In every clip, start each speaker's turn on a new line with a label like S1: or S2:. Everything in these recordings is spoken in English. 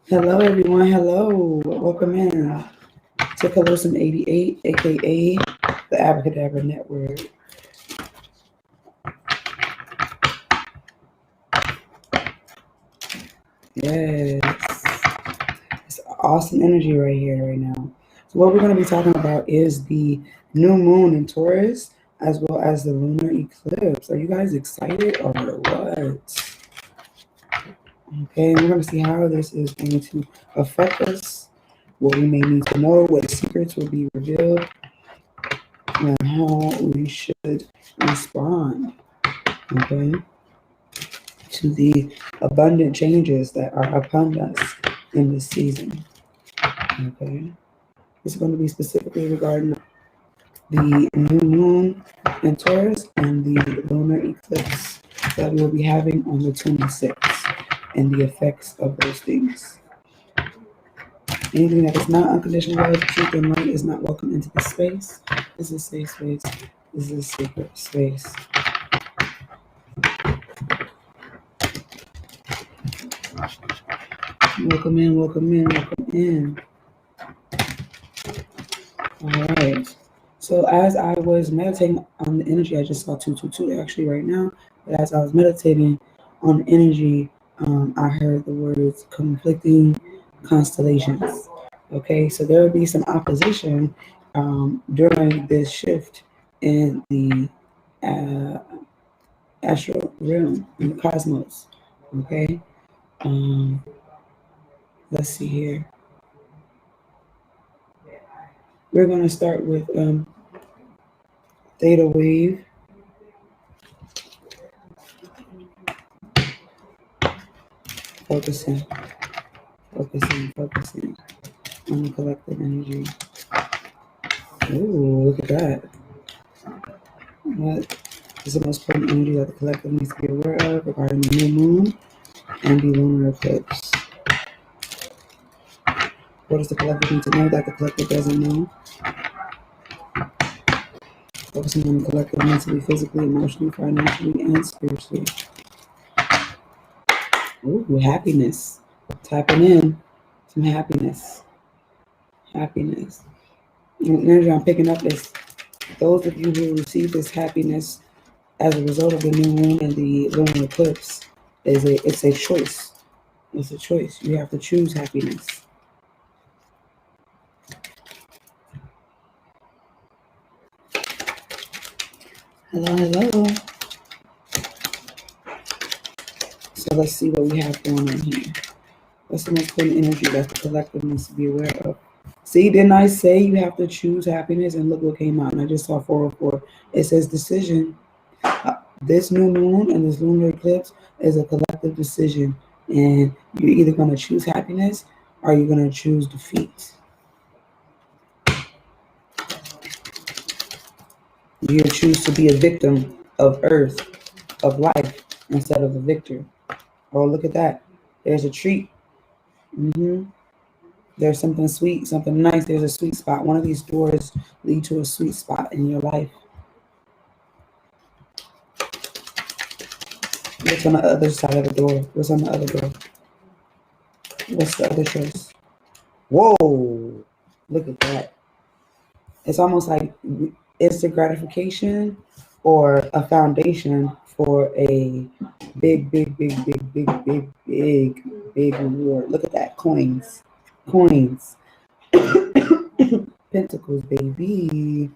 S1: Hello, everyone. Hello. Welcome in to Callosum 88, aka the Abracadabra Network. Yes. It's awesome energy right here, right now. So, what we're going to be talking about is the new moon in Taurus as well as the lunar eclipse. Are you guys excited or what? Okay, we're going to see how this is going to affect us, what we may need to know, what secrets will be revealed, and how we should respond, okay, to the abundant changes that are upon us in this season. Okay, it's going to be specifically regarding the new moon in Taurus and the lunar eclipse that we'll be having on the 26th and the effects of those things. Anything that is not unconditional love, truth, and light is not welcome into this space. This is a safe space. This is a sacred space. Welcome in, welcome in, welcome in. All right. So as I was meditating on the energy, I just saw 222 actually right now. But as I was meditating on the energy, I heard the words conflicting constellations. Okay, so there will be some opposition during this shift in the uh, astral realm, in the cosmos. Okay, um, let's see here. We're going to start with theta wave. Focusing, focusing on the collective energy. Ooh, look at that. What is the most potent energy that the collective needs to be aware of regarding the new moon and the lunar eclipse? What does the collective need to know that the collective doesn't know? Focusing on the collective mentally, physically, emotionally, financially, and spiritually. Ooh, happiness. Tapping in some happiness. Happiness. And the energy I'm picking up is those of you who receive this happiness as a result of the new moon and the lunar eclipse it's a choice. It's a choice. You have to choose happiness. Hello, hello. So let's see what we have going on here. What's the most important energy that the collective needs to be aware of? See, didn't I say you have to choose happiness? And look what came out. And I just saw 404. It says decision. This new moon and this lunar eclipse is a collective decision. And you're either going to choose happiness or you're going to choose defeat. You choose to be a victim of earth, of life, instead of a victor. Oh, look at that. There's a treat. There's something sweet, something nice. There's a sweet spot. One of these doors lead to a sweet spot in your life. What's on the other side of the door? What's on the other door? What's the other choice? Whoa! Look at that. It's almost like instant gratification or a foundation for a big, big, big, big, big, big, big, big reward. Look at that. Coins. Coins. Pentacles, baby.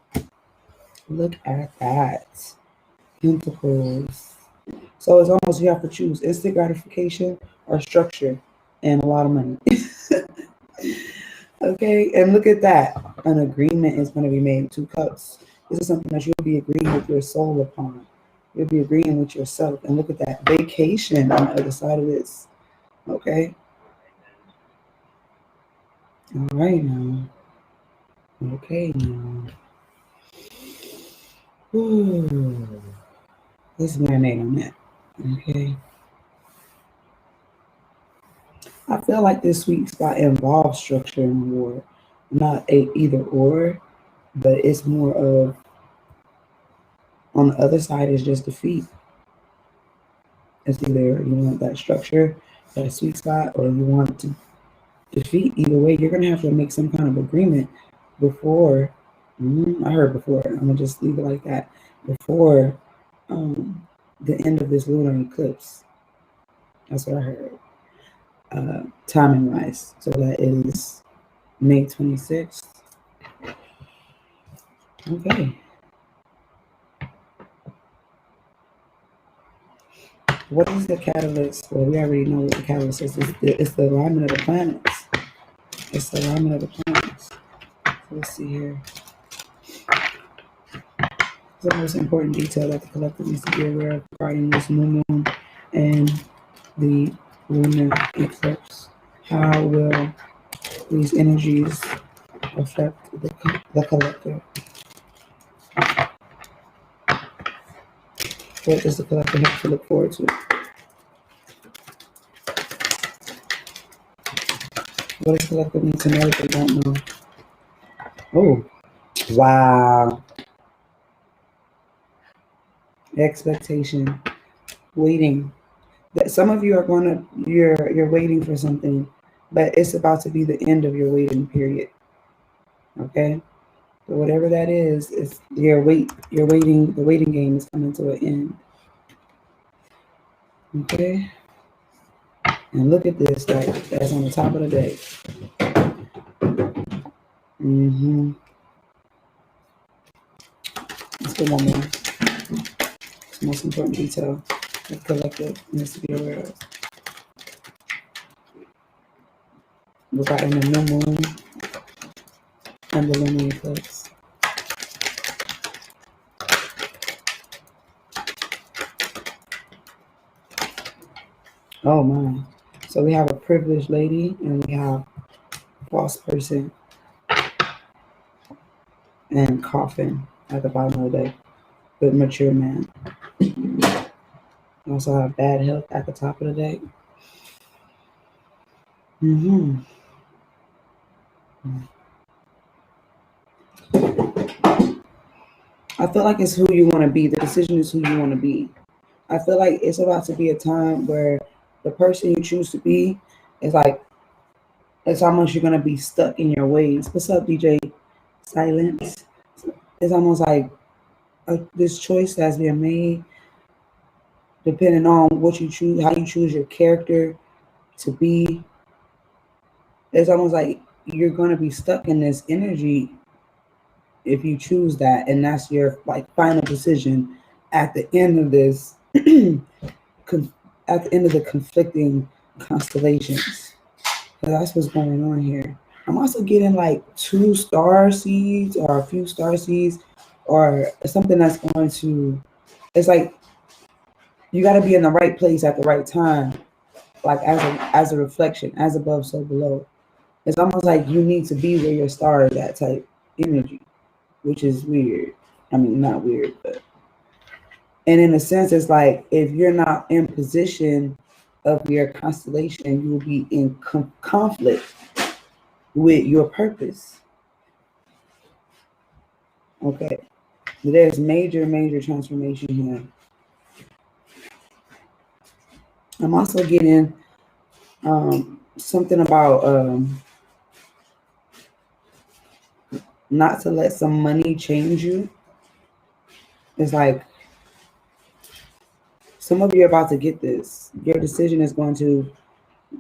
S1: Look at that. Pentacles. So it's almost you have to choose instant gratification or structure and a lot of money. Okay, and look at that. An agreement is going to be made. 2 cups. This is something that you'll be agreeing with your soul upon. You'll be agreeing with yourself. And look at that. Vacation on the other side of this. Okay. All right now. Okay now. Ooh. Let's marinate on that. Okay. I feel like this sweet spot involves structure and reward. Not a either or, but it's more of on the other side is just defeat. It's either you want that structure, that sweet spot, or you want to defeat either way. You're going to have to make some kind of agreement before. I heard before. I'm going to just leave it like that. Before the end of this lunar eclipse. That's what I heard. Timing wise. So that is May 26th. Okay. What is the catalyst? Well, we already know what the catalyst is. It's the alignment of the planets. It's the alignment of the planets. So let's see here. The most important detail that the collective needs to be aware of regarding this new moon and the lunar eclipse. How will these energies affect the collective? What does the collective have to look forward to? What does the collective need to know that they don't know? Oh, wow. Expectation, waiting. That some of you are you're waiting for something, but it's about to be the end of your waiting period. Okay, so whatever that is you're waiting. The waiting game is coming to an end. Okay, and look at this. That's on the top of the day. Let's get one more. It's the most important detail the collective needs to be aware of regarding the new moon and the lunar eclipse. Oh my. So we have a privileged lady and we have a false person and coffin at the bottom of the deck with mature man. We also have bad health at the top of the deck. I feel like it's who you want to be. The decision is who you want to be. I feel like it's about to be a time where the person you choose to be is like, it's almost you're going to be stuck in your ways. What's up, DJ Silence? It's almost like this choice that's being made depending on what you choose, how you choose your character to be. It's almost like you're going to be stuck in this energy if you choose that, and that's your like final decision at the end of this at the end of the conflicting constellations. So that's what's going on here. I'm also getting like 2 star seeds or a few star seeds or something that's going to, it's like you got to be in the right place at the right time, like as a reflection, as above so below. It's almost like you need to be where your star is, that type energy, which is weird. I mean, not weird, but, and in a sense, it's like if you're not in position of your constellation, you will be in conflict with your purpose. Okay, there's major transformation here. I'm also getting something about not to let some money change you. It's like some of you are about to get this. Your decision is going to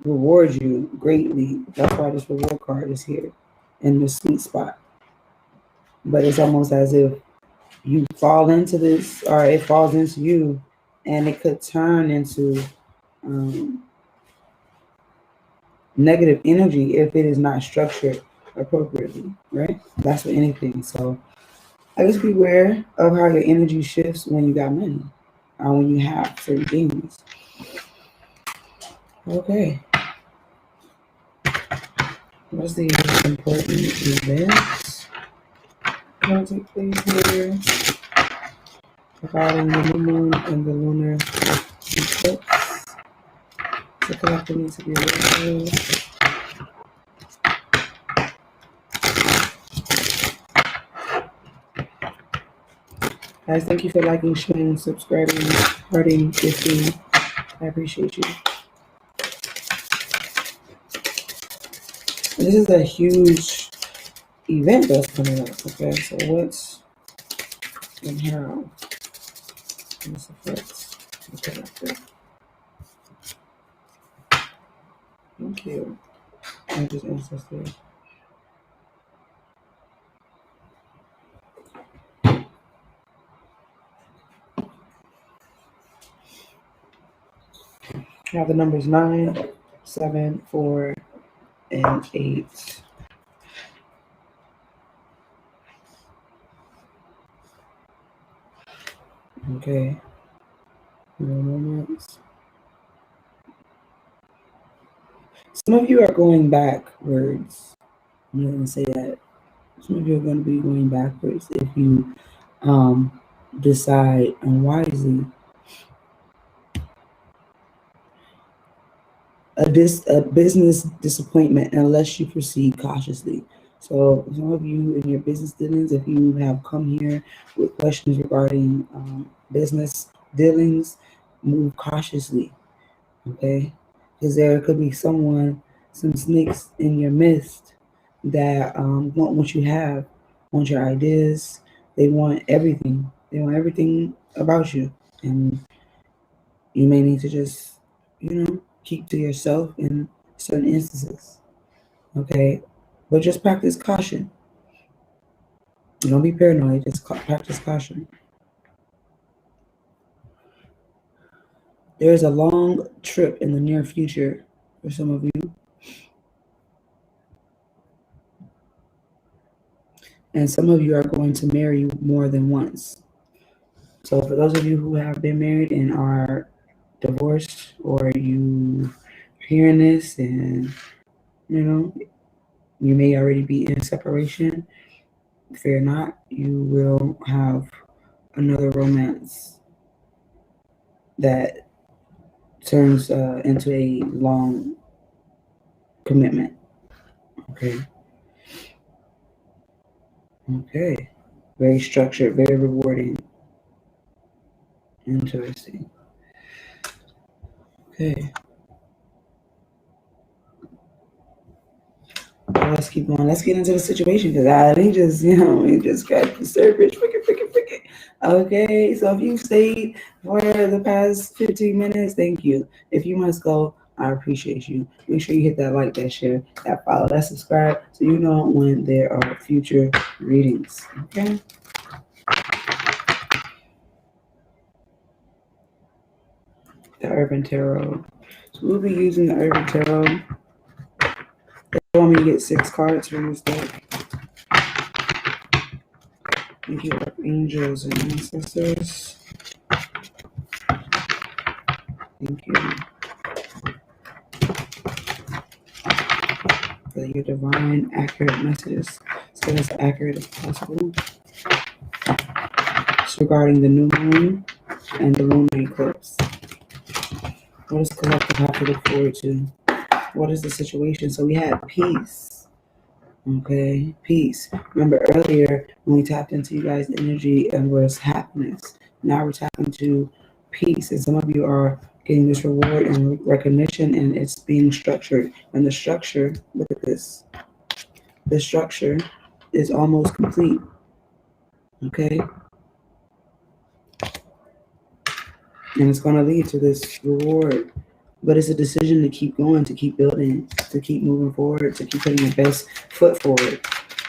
S1: reward you greatly. That's why this reward card is here in the sweet spot. But it's almost as if you fall into this, or it falls into you, and it could turn into negative energy if it is not structured appropriately, right? That's for anything. So I just beware of how your energy shifts when you got money, or when you have certain things. Okay. What's the important events that take place here regarding the new moon and the lunar eclipse? The collective needs to be aware of. Guys, thank you for liking, sharing, subscribing, hearting, gifting. I appreciate you. This is a huge event that's coming up. Okay, so what's in here? This affects the collective. Thank you. And just ancestors. I have the numbers 9, 7, 4, and 8. Okay. Moments. Some of you are going backwards. I'm going to say that. Some of you are going to be going backwards if you decide unwisely. A business disappointment unless you proceed cautiously. So some of you in your business dealings, if you have come here with questions regarding business dealings, move cautiously, okay? Because there could be some snakes in your midst that want what you have, want your ideas. They want everything. They want everything about you, and you may need to just, keep to yourself in certain instances, okay? But just practice caution. Don't be paranoid, just practice caution. There is a long trip in the near future for some of you. And some of you are going to marry more than once. So for those of you who have been married and are divorced, or you hearing this and, you may already be in separation, fear not, you will have another romance that turns into a long commitment. Okay. Very structured, very rewarding. Interesting. Okay. Well, let's keep going. Let's get into the situation, because I think just, we just got disturbed. Freaking. Okay, so if you stayed for the past 15 minutes, thank you. If you must go, I appreciate you. Make sure you hit that like, that share, that follow, that subscribe, so you know when there are future readings. Okay? The Urban Tarot. So we'll be using the Urban Tarot. They want me to get 6 cards from this deck. Thank you, angels and ancestors. Thank you for your divine, accurate messages. So as accurate as possible. It's regarding the new moon and the lunar eclipse. What does collective have to look forward to? What is the situation? So we had peace. Okay, peace. Remember earlier when we tapped into you guys' energy and was happiness. Now we're tapping into peace. And some of you are getting this reward and recognition, and it's being structured. And the structure, look at this. The structure is almost complete. Okay? And it's going to lead to this reward. But it's a decision to keep going, to keep building, to keep moving forward, to keep putting your best foot forward.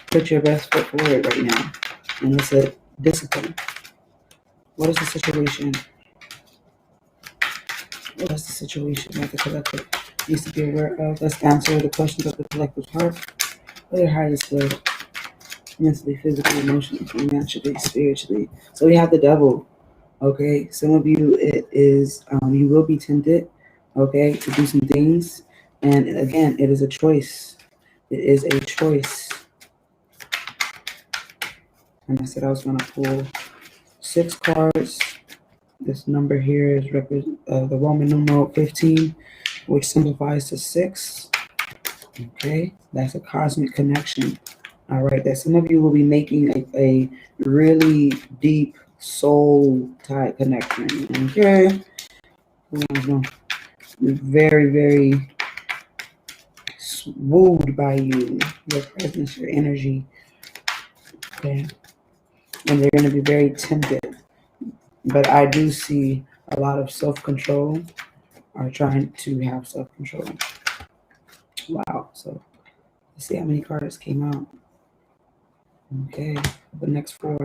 S1: Put your best foot forward right now. And it's a discipline. What is the situation? What is the situation that the collective needs to be aware of? Let's answer the questions of the collective's heart. What are highest good? Mentally, physically, emotionally, financially, spiritually. So we have the devil. Okay, some of you, it is you will be tempted, okay, to do some things, and again, it is a choice. It is a choice. And I said I was going to pull 6 cards. This number here is the Roman numeral 15, which simplifies to 6. Okay, that's a cosmic connection. All right, that some of you will be making a really deep soul type connection. Okay, very, very wooed by you, your presence, your energy. Okay. And they're going to be very tempted. But I do see a lot of self-control, or trying to have self-control. Wow. So let's see how many cards came out. Okay. The next 4.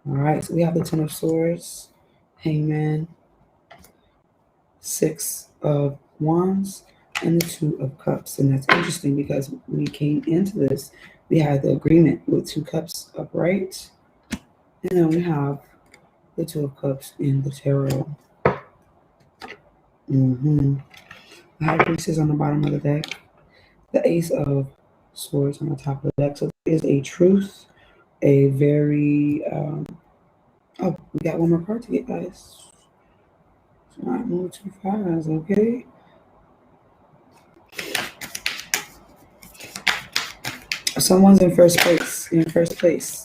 S1: All right. So we have the 10 of Swords, Hangman, 6 of Wands, and the 2 of Cups. And that's interesting because we came into this, we had the agreement with 2 cups upright, and then we have the 2 of Cups in the tarot. The High Priestess on the bottom of the deck, the Ace of Swords on the top of the deck. So there is a truth, a very oh, we got one more card to get, guys. Let's not move too fast, okay? Someone's in first place. You're in first place.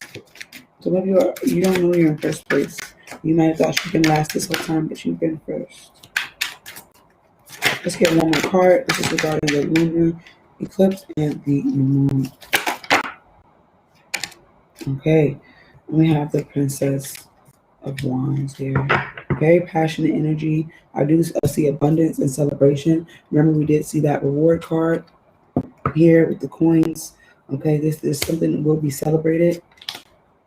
S1: So maybe you don't know you're in first place. You might have thought you've been last this whole time, but you've been first. Let's get one more card. This is regarding the lunar eclipse and the new moon. Okay, we have the Princess of Wands here. Very passionate energy. I do see abundance and celebration. Remember, we did see that reward card here with the coins. Okay, this is something that will be celebrated.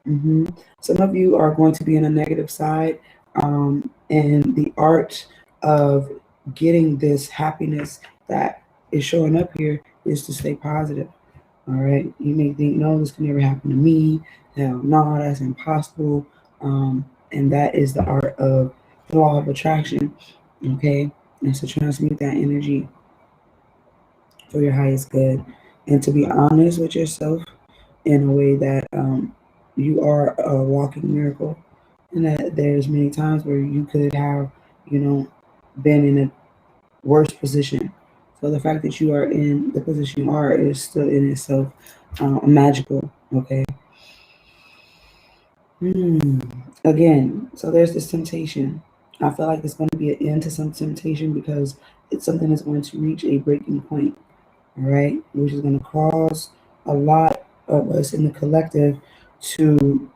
S1: Some of you are going to be in a negative side, and the art of getting this happiness that is showing up here is to stay positive. All right, you may think, no, this can never happen to me. Hell no, that's impossible. And that is the art of the law of attraction. Okay, and to transmute that energy for your highest good, and to be honest with yourself in a way that you are a walking miracle, and that there's many times where you could have, been in a worse position. So the fact that you are in the position you are is still in itself magical. Okay. Again, so there's this temptation. I feel like there's going to be an end to some temptation because it's something that's going to reach a breaking point. All right, which is going to cause a lot of us in the collective to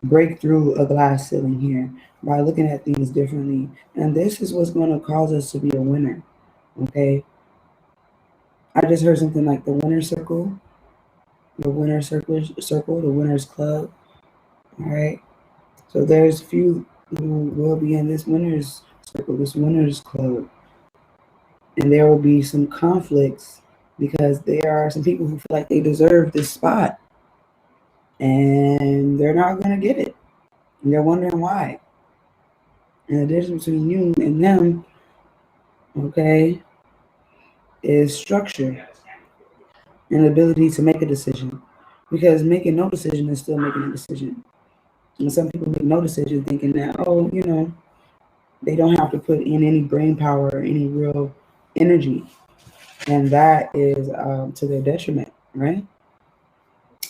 S1: break through a glass ceiling here by looking at things differently. And this is what's going to cause us to be a winner. Okay. I just heard something like the winner circle, the winner circle, the winner's club. All right. So there's a few who will be in this winner's circle, this winner's club. And there will be some conflicts because there are some people who feel like they deserve this spot and they're not going to get it. And they're wondering why. And the difference between you and them, okay, is structure and ability to make a decision. Because making no decision is still making a decision. And some people make no decision thinking that, they don't have to put in any brain power or any real energy. And that is to their detriment, right?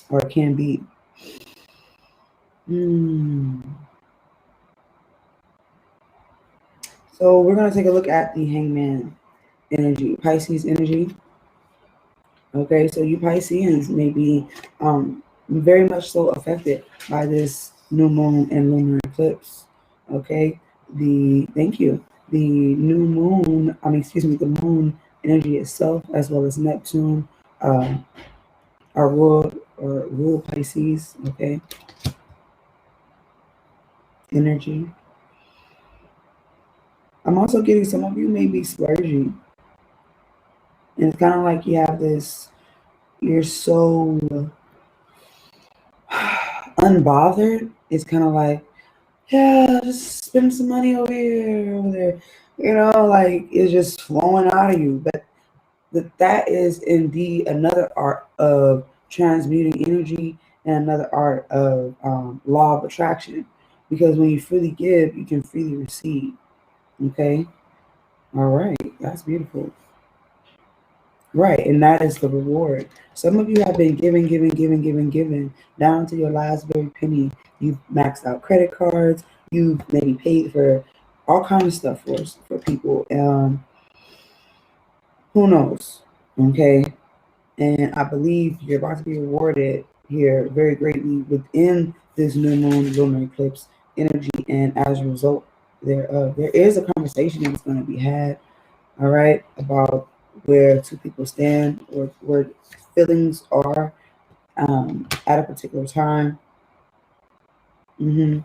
S1: Or it can be. So we're going to take a look at the Hangman energy, Pisces energy. Okay, so you Pisceans may be very much so affected by this new moon and lunar eclipse. Okay, the new moon, the moon energy itself, as well as Neptune, are rule Pisces. Okay, energy. I'm also getting some of you may be splurging. And it's kind of like you have this, you're so unbothered. It's kind of like, yeah, just spend some money over here, over there. Like it's just flowing out of you. But that is indeed another art of transmuting energy and another art of law of attraction. Because when you freely give, you can freely receive. Okay? All right. That's beautiful. Right, and that is the reward. Some of you have been giving down to your last very penny. You've maxed out credit cards. You've maybe paid for all kinds of stuff for people. Who knows? Okay. And I believe you're about to be rewarded here very greatly within this new moon lunar eclipse energy. And as a result thereof, there is a conversation that's going to be had, all right, about where two people stand or where feelings are at a particular time. And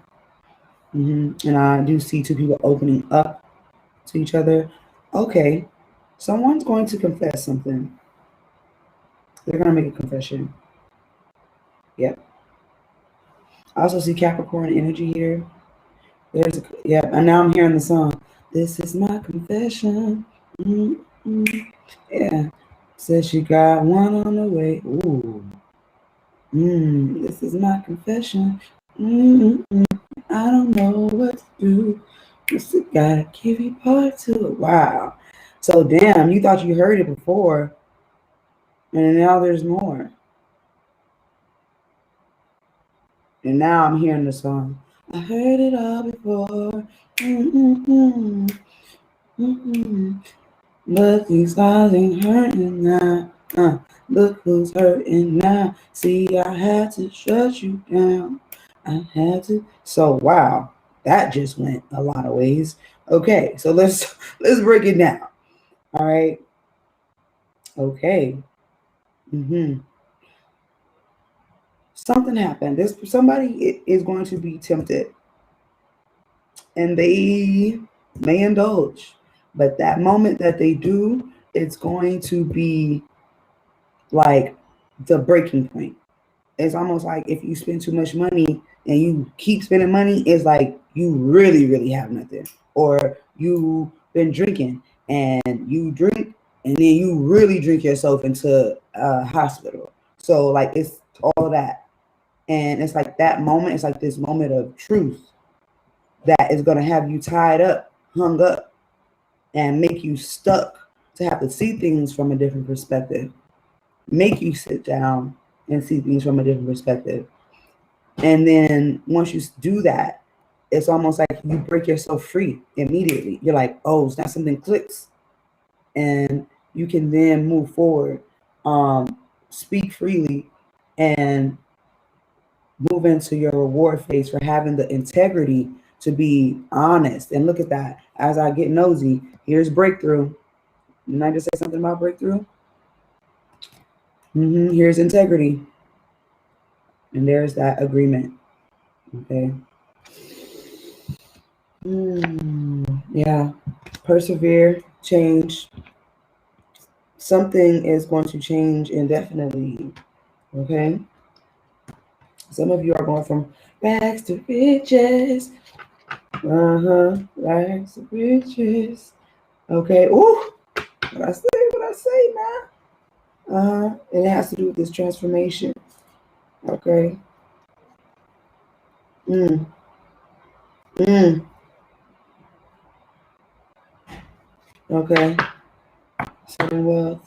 S1: I do see two people opening up to each other. Okay, someone's going to confess something. They're going to make a confession. Yep. I also see Capricorn energy here. Yeah, and now I'm hearing the song. This is my confession. Mm-hmm. Yeah. Says she got one on the way. Ooh. This is my confession. Mm-hmm. I don't know what to do. Just gotta give you part to it. Wow. So damn, you thought you heard it before, and now there's more. And now I'm hearing the song. I heard it all before. Mm-hmm. Mm-hmm. But these guys ain't hurting now. Look who's hurting now. See, I had to shut you down. I had to. So wow, that just went a lot of ways. Okay, so let's break it down. All right. Okay. Something happened. Somebody is going to be tempted, and they may indulge, but that moment that they do, it's going to be like the breaking point. It's almost like if you spend too much money and you keep spending money, it's like you really, really have nothing. Or you've been drinking and you drink and then you really drink yourself into a hospital. So like it's all that. And it's like that moment, it's like this moment of truth that is going to have you tied up, hung up, and make you stuck to have to see things from a different perspective. Make you sit down and see things from a different perspective. And then once you do that, it's almost like you break yourself free immediately. You're like, oh, it's not something clicks. And you can then move forward, speak freely, and move into your reward phase for having the integrity to be honest. And look at that. As I get nosy, here's breakthrough. Didn't I just say something about breakthrough? Here's integrity. And there's that agreement. Okay. Yeah. Persevere, change. Something is going to change indefinitely. Okay. Some of you are going from rags to riches. Rags to riches. Okay. Ooh. What I say now. And it has to do with this transformation. Okay. Okay. Sudden wealth.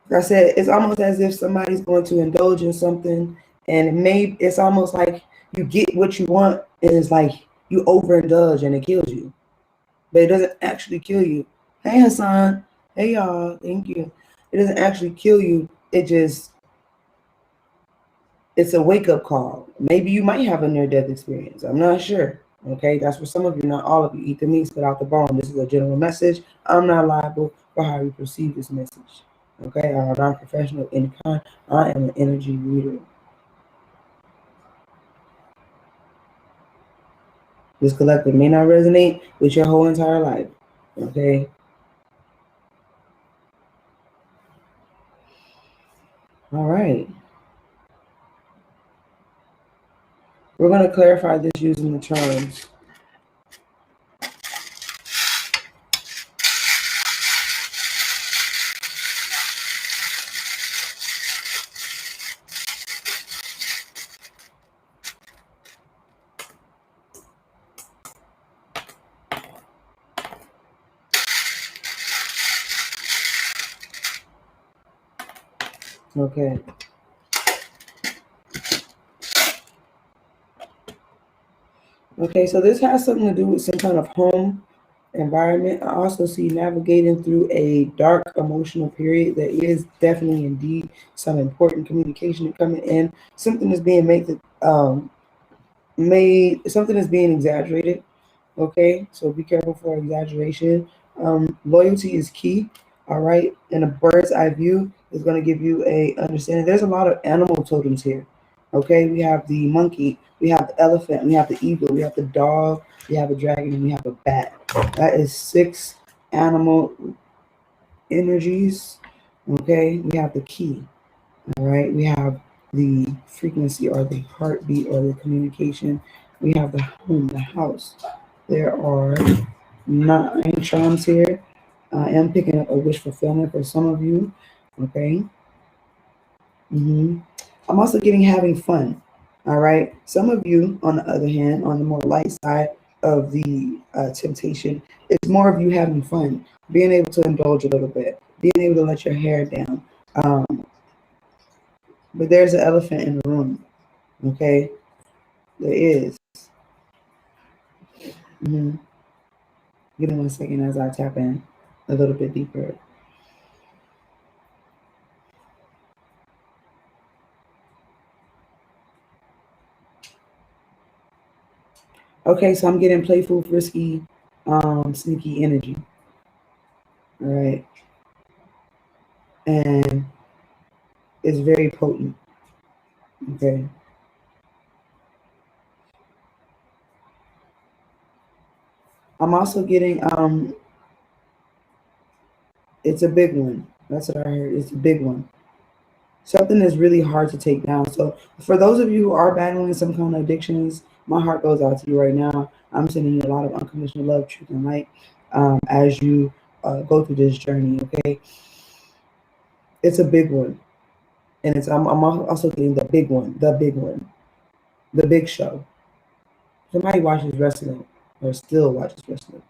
S1: Like I said, it's almost as if somebody's going to indulge in something, and it's almost like you get what you want, and it's like you overindulge and it kills you. But it doesn't actually kill you. Hey Hassan. Hey y'all. Thank you. It doesn't actually kill you. It's a wake-up call. Maybe you might have a near-death experience. I'm not sure. Okay, that's for some of you, not all of you. Eat the meat, spit out the bone. This is a general message. I'm not liable for how you perceive this message. Okay, I'm not a professional of any kind. I am an energy reader. This collective may not resonate with your whole entire life. Okay. All right. We're going to clarify this using the terms. Okay. Okay, so this has something to do with some kind of home environment. I also see navigating through a dark emotional period. There is definitely indeed some important communication coming in. Something is being made, something is being exaggerated. Okay, so be careful for exaggeration. Loyalty is key. All right, and a bird's eye view is going to give you a understanding. There's a lot of animal totems here. Okay, we have the monkey, we have the elephant, we have the eagle, we have the dog, we have a dragon, and we have a bat. That is 6 animal energies. Okay, we have the key. All right, we have the frequency or the heartbeat or the communication. We have the home, the house. There are 9 charms here. I am picking up a wish fulfillment for some of you. Okay. I'm also getting having fun. All right. Some of you, on the other hand, on the more light side of the temptation, it's more of you having fun, being able to indulge a little bit, being able to let your hair down. Um, but there's an elephant in the room. Okay. There is. Mm-hmm. Give me 1 second as I tap in a little bit deeper. Okay, so I'm getting playful, frisky, sneaky energy. All right. And it's very potent. Okay. I'm also getting it's a big one. That's what I heard. It's a big one. Something is really hard to take down. So for those of you who are battling some kind of addictions, my heart goes out to you right now. I'm sending you a lot of unconditional love, truth, and light as you go through this journey. Okay, it's a big one, and I'm also getting the big one, the big show. Somebody watches wrestling or still watches wrestling.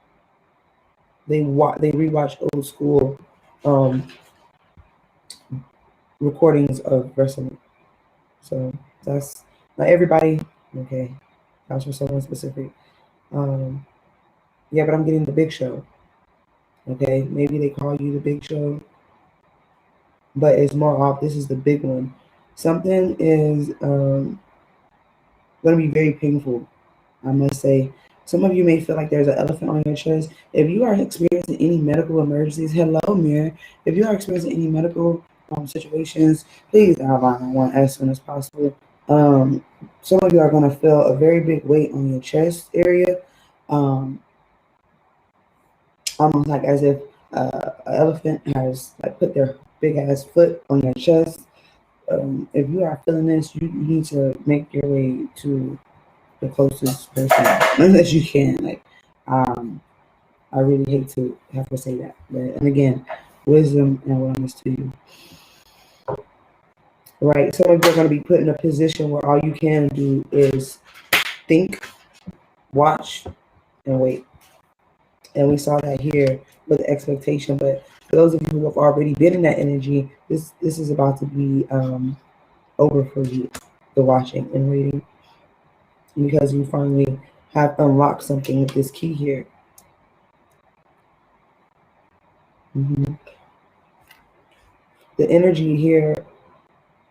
S1: They rewatch old school um, recordings of wrestling. So that's not everybody. Okay, that's for someone specific. Um, yeah, but I'm getting the big show. Okay, maybe they call you the big show, but it's more off. This is the big one. Something is going to be very painful, I must say. Some of you may feel like there's an elephant on your chest. If you are experiencing any medical emergencies, hello, Mirror. If you are experiencing any medical situations, please dial 911 as soon as possible. Some of you are going to feel a very big weight on your chest area, almost like as if an elephant has like put their big ass foot on your chest. If you are feeling this, you need to make your way to the closest person as you can. Like, I really hate to have to say that, but and again, wisdom and wellness to you. Right, some of you are going to be put in a position where all you can do is think, watch, and wait. And we saw that here with the expectation. But for those of you who have already been in that energy, this is about to be over for you, the watching and waiting, because you finally have unlocked something with this key here. The energy here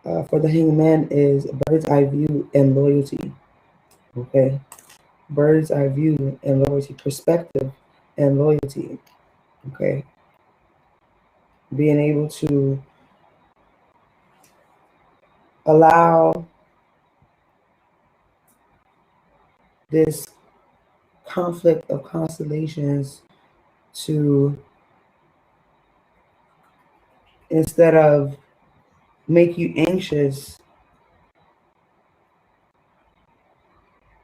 S1: for the hangman is bird's eye view and loyalty. Okay, bird's eye view and loyalty, perspective and loyalty. Okay, being able to allow this conflict of constellations to, instead of make you anxious,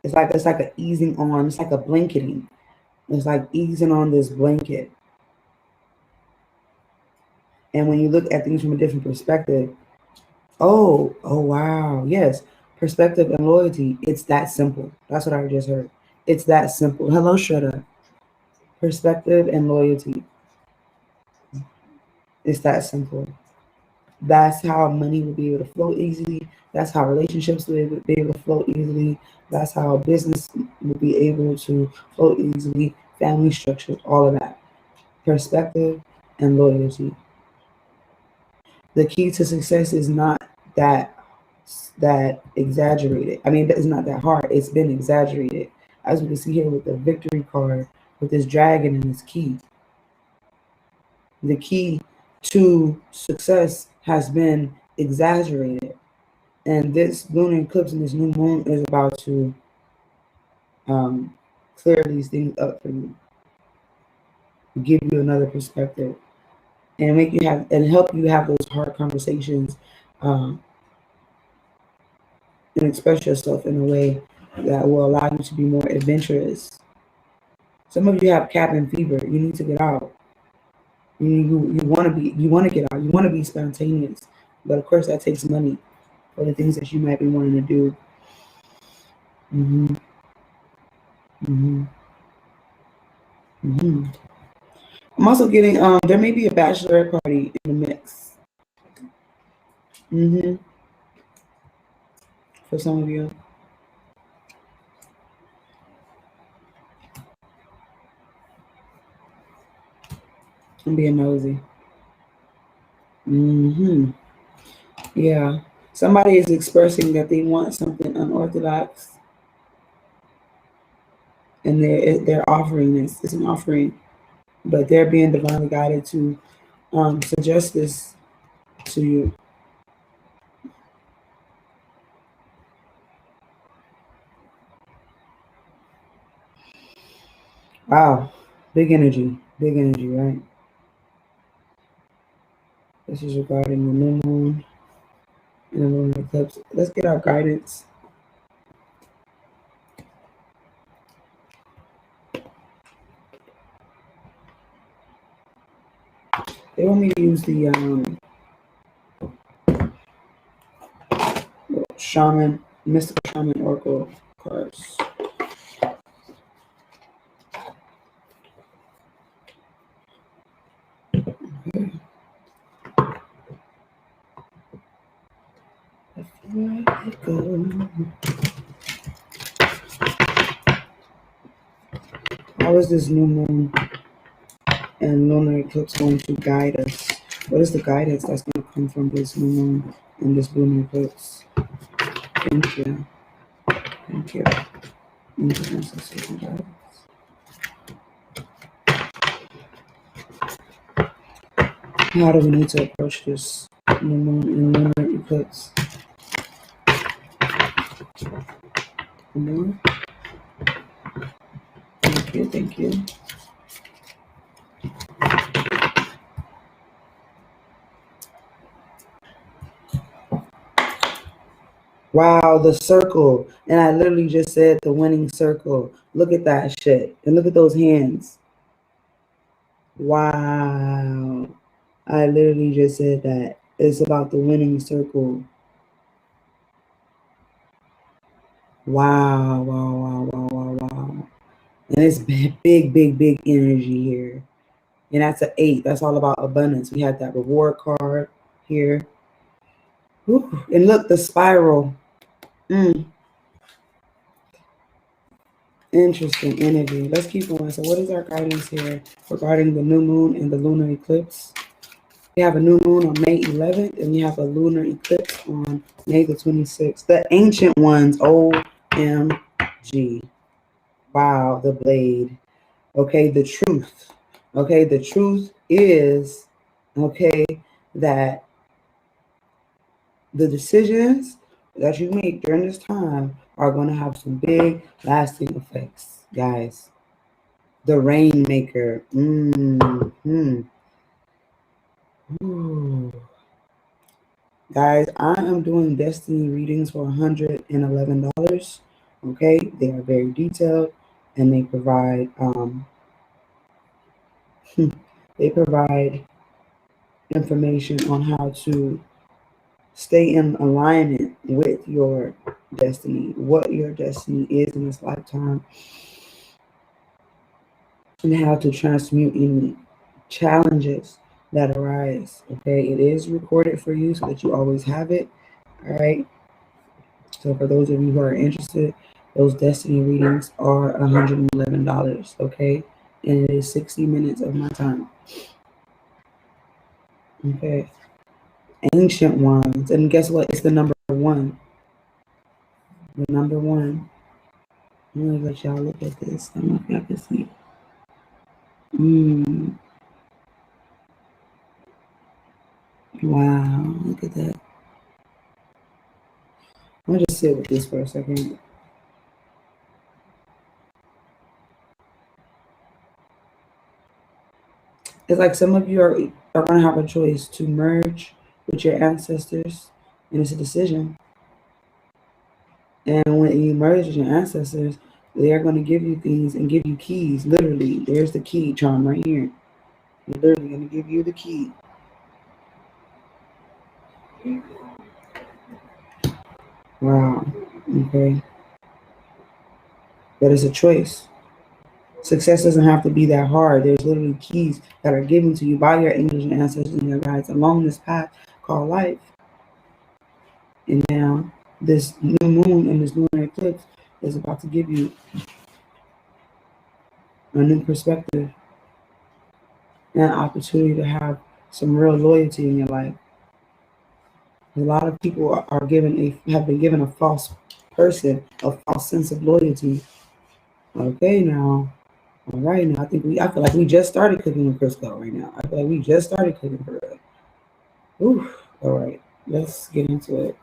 S1: it's like an easing on. It's like a blanketing. It's like easing on this blanket. And when you look at things from a different perspective, oh wow, yes, perspective and loyalty. It's that simple. That's what I just heard. It's that simple. Hello, Shredder. Perspective and loyalty. It's that simple. That's how money will be able to flow easily. That's how relationships will be able to flow easily. That's how business will be able to flow easily. Family structure, all of that. Perspective and loyalty. The key to success is not that exaggerated. I mean, it's not that hard. It's been exaggerated. As we can see here with the victory card, with this dragon and this key. The key to success has been exaggerated. And this lunar eclipse and this new moon is about to clear these things up for you, give you another perspective, and make you have and help you have those hard conversations, and express yourself in a way that will allow you to be more adventurous. Some of you have cabin fever. You need to get out. You want to get out. You want to be spontaneous, but of course that takes money for the things that you might be wanting to do. I'm also getting there may be a bachelorette party in the mix. For some of you. I'm being nosy. Yeah. Somebody is expressing that they want something unorthodox, and they're offering this. It's an offering, but they're being divinely guided to suggest this to you. Wow, big energy, right? This is regarding the new moon and the lunar eclipse. Let's get our guidance. They want me to use the shaman, mystical shaman oracle cards. Okay. Let it go. How is this new moon and lunar eclipse going to guide us? What is the guidance that's going to come from this new moon and this lunar eclipse? Thank you. Thank you. How do we need to approach this new moon and lunar eclipse? More? Thank you. Thank you. Wow, the circle. And I literally just said the winning circle. Look at that shit. And look at those hands. Wow. I literally just said that. It's about the winning circle. Wow, wow, wow, wow, wow, wow. And it's big energy here. And that's an 8. That's all about abundance. We had that reward card here. Whew. And look, the spiral. Interesting energy. Let's keep going. So what is our guidance here regarding the new moon and the lunar eclipse? We have a new moon on May 11th, and we have a lunar eclipse on May the 26th. The ancient ones, OMG. Wow, the blade. Okay, the truth. Okay, the truth is, okay, that the decisions that you make during this time are going to have some big, lasting effects, guys. The Rainmaker. Guys, I am doing destiny readings for $111. Okay, they are very detailed, and they provide information on how to stay in alignment with your destiny, what your destiny is in this lifetime, and how to transmute any challenges that arise. Okay, it is recorded for you so that you always have it. All right. So for those of you who are interested, those destiny readings are $111. Okay, and it is 60 minutes of my time. Okay. Ancient ones, and guess what? It's the number one. The number one. I'm gonna let y'all look at this. I don't know if y'all can see. Wow, look at that. I'll just sit with this for a second. It's like some of you are going to have a choice to merge with your ancestors, and it's a decision. And when you merge with your ancestors, they are going to give you things and give you keys. Literally, there's the key charm right here. They're literally going to give you the key. Wow. Okay. But it's a choice. Success doesn't have to be that hard. There's literally keys that are given to you by your angels and ancestors and your guides along this path called life. And now this new moon and this lunar eclipse is about to give you a new perspective and an opportunity to have some real loyalty in your life. A lot of people have been given a false person, a false sense of loyalty. Okay, now, all right, now I feel like we just started cooking with Crisco right now. I feel like we just started cooking for real. Ooh, all right, let's get into it.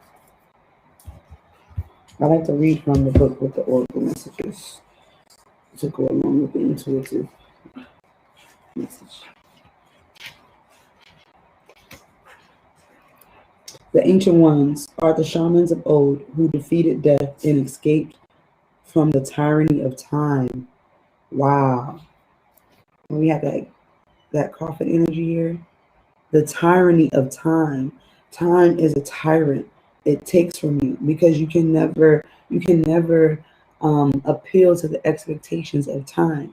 S1: I like to read from the book with the oracle messages to go along with the intuitive message. The ancient ones are the shamans of old who defeated death and escaped from the tyranny of time. Wow. When we have that coffin energy here, the tyranny of time. Time is a tyrant. It takes from you because you can never appeal to the expectations of time.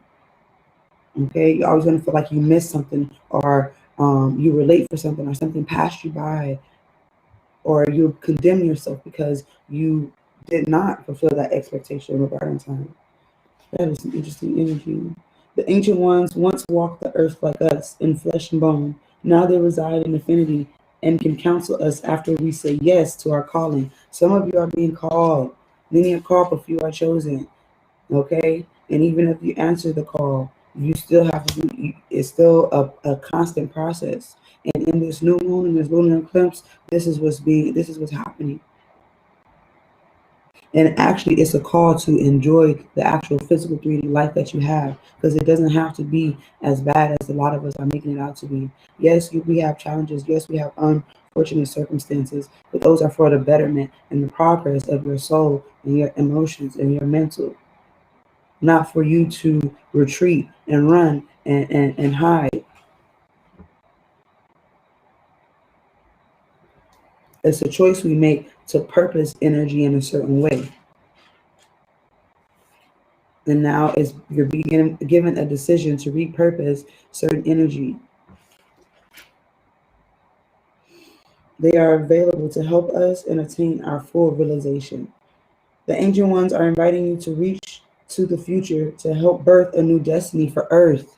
S1: Okay, you're always going to feel like you missed something, or you were late for something, or something passed you by, or you condemn yourself because you did not fulfill that expectation regarding time. That is an interesting energy. The ancient ones once walked the earth like us in flesh and bone. Now they reside in infinity and can counsel us after we say yes to our calling. Some of you are being called. Many are called, but few are chosen. Okay? And even if you answer the call, you still have to do, it's still a constant process. And in this new moon, in this lunar eclipse, this is what's happening. And actually, it's a call to enjoy the actual physical 3D life that you have, because it doesn't have to be as bad as a lot of us are making it out to be. Yes, we have challenges. Yes, we have unfortunate circumstances, but those are for the betterment and the progress of your soul and your emotions and your mental, not for you to retreat and run and hide. It's a choice we make to purpose energy in a certain way. And now you're being given a decision to repurpose certain energy. They are available to help us and attain our full realization. The ancient ones are inviting you to reach to the future to help birth a new destiny for Earth.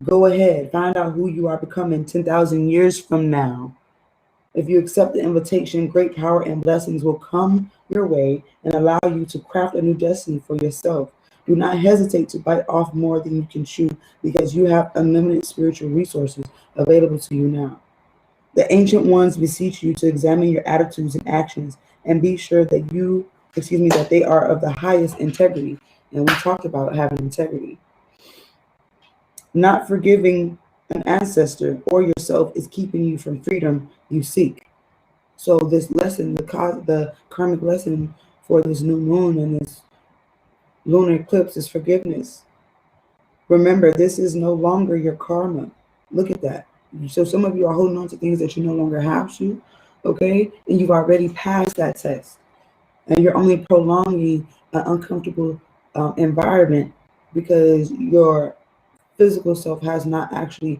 S1: Go ahead, find out who you are becoming 10,000 years from now. If you accept the invitation, great power and blessings will come your way and allow you to craft a new destiny for yourself. Do not hesitate to bite off more than you can chew, because you have unlimited spiritual resources available to you now. The ancient ones beseech you to examine your attitudes and actions and be sure that they are of the highest integrity. And we talked about having integrity. Not forgiving an ancestor or yourself is keeping you from freedom you seek. So this lesson, the karmic lesson for this new moon and this lunar eclipse is forgiveness. Remember, this is no longer your karma. Look at that. So some of you are holding on to things that you no longer have to, okay? And you've already passed that test. And you're only prolonging an uncomfortable environment because your physical self has not actually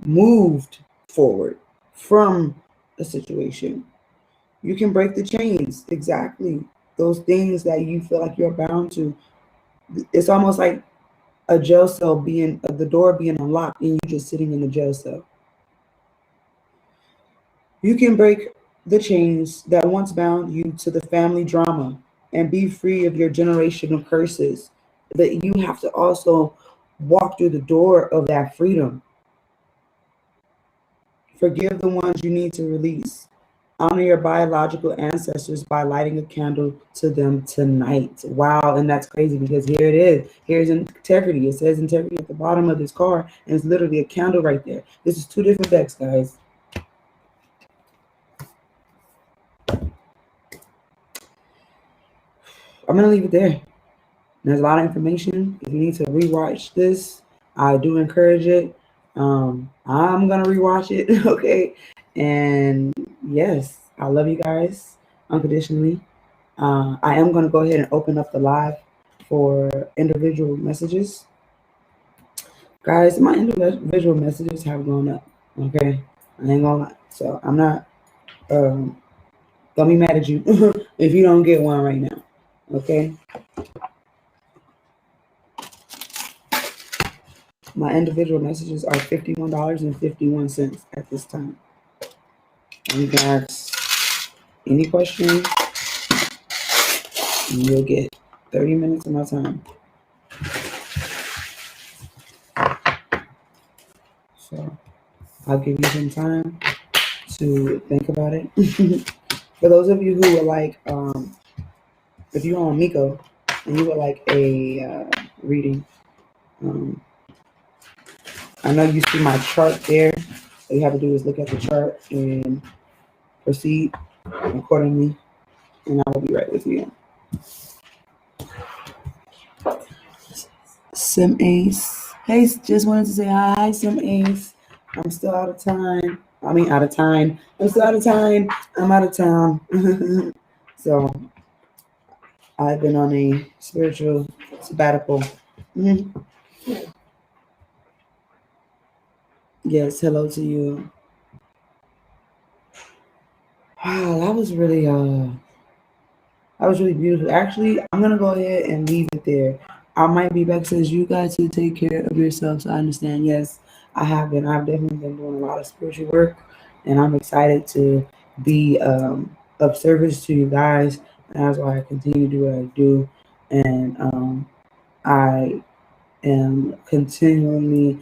S1: moved forward from a situation. You can break the chains, exactly. Those things that you feel like you're bound to. It's almost like a jail cell being, the door being unlocked and you just sitting in the jail cell. You can break the chains that once bound you to the family drama and be free of your generational curses. That you have to also walk through the door of that freedom. Forgive the ones you need to release. Honor your biological ancestors by lighting a candle to them tonight. Wow, and that's crazy because here it is. Here's integrity. It says integrity at the bottom of this card, and it's literally a candle right there. This is 2 different decks, guys. I'm going to leave it there. There's a lot of information. If you need to rewatch this, I do encourage it. I'm going to rewatch it, okay? And yes, I love you guys unconditionally. I am going to go ahead and open up the live for individual messages. Guys, my individual messages have gone up, okay? I ain't gonna lie. So I'm not gonna be mad at you if you don't get one right now, okay? My individual messages are $51.51 at this time. And you can ask any question, and you'll get 30 minutes of my time. So I'll give you some time to think about it. For those of you who are like, if you're on Miko and you would like a reading, I know you see my chart there. All you have to do is look at the chart and proceed accordingly, and I will be right with you. Sim Ace. Hey, just wanted to say hi, Sim Ace. I'm still out of time. I'm still out of time. I'm out of town. So I've been on a spiritual sabbatical. Yes, hello to you. Wow, that was really beautiful. Actually, I'm gonna go ahead and leave it there. I might be back since you guys to take care of yourselves. I understand. Yes, I have been. I've definitely been doing a lot of spiritual work, and I'm excited to be of service to you guys. And that's why I continue to do what I do, and I am continually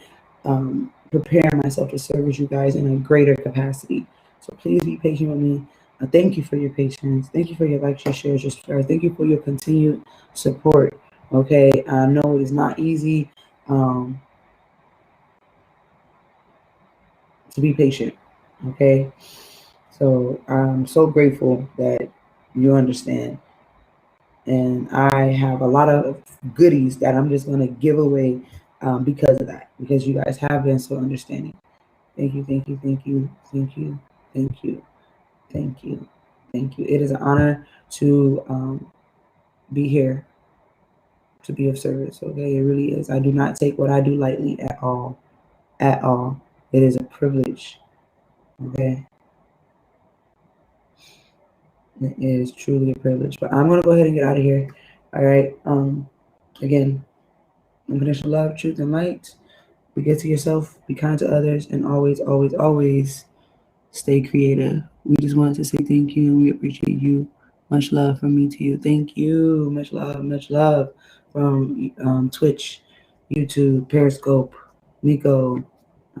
S1: preparing myself to service you guys in a greater capacity. So please be patient with me. Thank you for your patience. Thank you for your likes, your shares, your subscribes. Thank you for your continued support. Okay, I know it is not easy to be patient. Okay, so I'm so grateful that you understand. And I have a lot of goodies that I'm just going to give away because of that, because you guys have been so understanding. Thank you, thank you, thank you, thank you, thank you, thank you, thank you. It is an honor to be here, to be of service. Okay, it really is. I do not take what I do lightly at all, at all. It is a privilege. Okay, it is truly a privilege. But I'm gonna go ahead and get out of here. All right. Again, unconditional love, truth, and light. Be good to yourself. Be kind to others, and always, always, always stay creative. We just wanted to say thank you, and we appreciate you. Much love from me to you. Thank you. Much love from Twitch, YouTube, Periscope, Miko.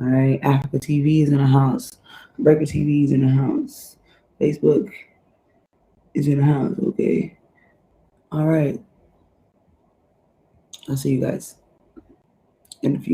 S1: All right, Africa TV is in the house. Breaker TV is in the house. Facebook is in the house. Okay. All right. I'll see you guys in a few.